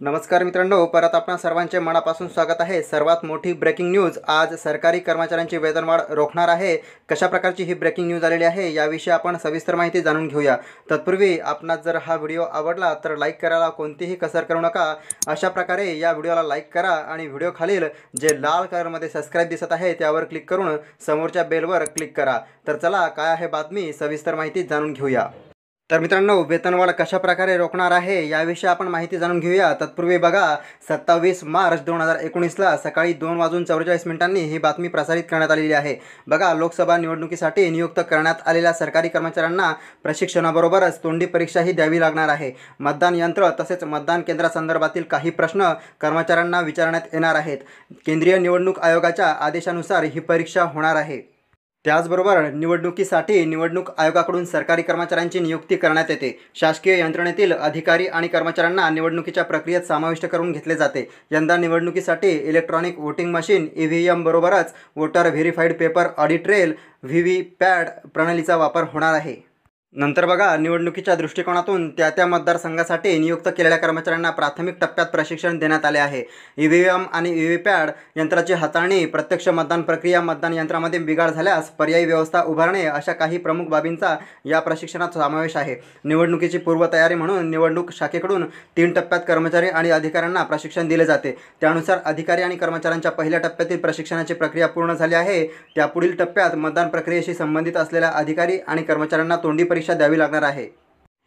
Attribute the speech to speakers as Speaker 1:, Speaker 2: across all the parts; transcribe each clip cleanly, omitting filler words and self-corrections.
Speaker 1: नमस्कार मित्रांनो, परत आपणा सर्वांचे मनापासून स्वागत आहे। सर्वात मोठी ब्रेकिंग न्यूज, आज सरकारी कर्मचाऱ्यांची वेतनवाढ रोखणार आहे। कशा प्रकारची ही ब्रेकिंग न्यूज आलेली आहे याविषयी आपण सविस्तर माहिती जाणून घेऊया। तत्पूर्वी आपणास जर हा व्हिडिओ आवडला तर लाईक करायला कोणतीही कसर करू नका। अशा प्रकारे या व्हिडिओला लाईक करा आणि व्हिडिओ खालील जे लाल कलरमध्ये सबस्क्राइब दिसत आहे त्यावर क्लिक करून समोरच्या बेलवर क्लिक करा। तर चला काय आहे बातमी, सविस्तर माहिती जाणून घेऊया। तर मित्रांनो, वेतनवाढ कशा प्रकारे रोखणार आहे याविषयी आपण माहिती जाणून घेऊया। तत्पूर्वी बघा, 27 मार्च 2019ला सकाळी 2:44 ही बातमी प्रसारित करण्यात आलेली आहे। बघा, लोकसभा निवडणुकीसाठी नियुक्त करण्यात आलेल्या सरकारी कर्मचाऱ्यांना प्रशिक्षणाबरोबरच तोंडी परीक्षाही द्यावी लागणार आहे। मतदान यंत्र तसेच मतदान केंद्रासंदर्भातील काही प्रश्न कर्मचाऱ्यांना विचारण्यात येणार आहेत। केंद्रीय निवडणूक आयोगाच्या आदेशानुसार ही परीक्षा होणार आहे। त्याचबरोबर निवडणुकीसाठी निवडणूक आयोगाकडून सरकारी कर्मचाऱ्यांची नियुक्ती करण्यात येते। शासकीय यंत्रणेतील अधिकारी आणि कर्मचाऱ्यांना निवडणुकीच्या प्रक्रियेत समाविष्ट करून घेतले जाते। यंदा निवडणुकीसाठी इलेक्ट्रॉनिक वोटिंग मशीन EVM बरोबरच voter verified paper audit trail VVPAT प्रणालीचा वापर होणार आहे। नंतर बघा, निवडणुकीच्या दृष्टिकोनातून त्या मतदारसंघासाठी नियुक्त केलेल्या कर्मचाऱ्यांना प्राथमिक टप्प्यात प्रशिक्षण देण्यात आले आहे। EVM आणि VVPAT यंत्राची हाताळणी, प्रत्यक्ष मतदान प्रक्रिया, मतदान यंत्रामध्ये बिघाड झाल्यास पर्यायी व्यवस्था उभारणे अशा काही प्रमुख बाबींचा या प्रशिक्षणात समावेश आहे। निवडणुकीची पूर्वतयारी म्हणून निवडणूक शाखेकडून 3 टप्प्यात कर्मचारी आणि अधिकाऱ्यांना प्रशिक्षण दिले जाते। त्यानुसार अधिकारी आणि कर्मचाऱ्यांच्या पहिल्या टप्प्यातील प्रशिक्षणाची प्रक्रिया पूर्ण झाली आहे। त्यापुढील टप्प्यात मतदान प्रक्रियेशी संबंधित असलेल्या अधिकारी आणि कर्मचाऱ्यांना तोंडी परीक्षा द्यावी लागणार आहे।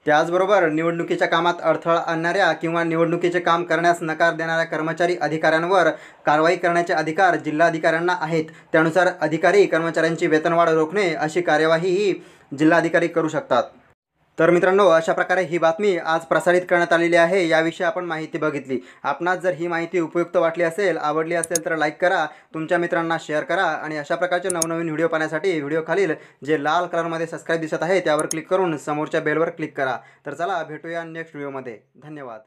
Speaker 1: त्याचबरोबर निवडणुकीच्या कामात अडथळा आणणाऱ्या किंवा निवडणुकीचे काम करण्यास नकार देणाऱ्या कर्मचारी अधिकाऱ्यांवर कारवाई करण्याचे अधिकार जिल्हाधिकाऱ्यांना आहेत। त्यानुसार अधिकारी कर्मचाऱ्यांची वेतनवाढ रोखणे अशी कार्यवाहीही जिल्हाधिकारी करू शकतात। तर मित्रांनो, अशा प्रकारे ही बातमी आज प्रसारित करण्यात आलेली आहे। याविषयी आपण माहिती बघितली। आपणास जर ही माहिती उपयुक्त वाटली असेल, आवडली असेल तर लाईक करा, तुमच्या मित्रांना शेअर करा आणि अशा प्रकारचे नवनवीन व्हिडिओ पाहण्यासाठी व्हिडिओ खालील जे लाल कलरमध्ये सबस्क्राइब दिसत आहे त्यावर क्लिक करून समोरच्या बेलवर क्लिक करा। तर चला भेटूया नेक्स्ट व्हिडिओमध्ये। धन्यवाद।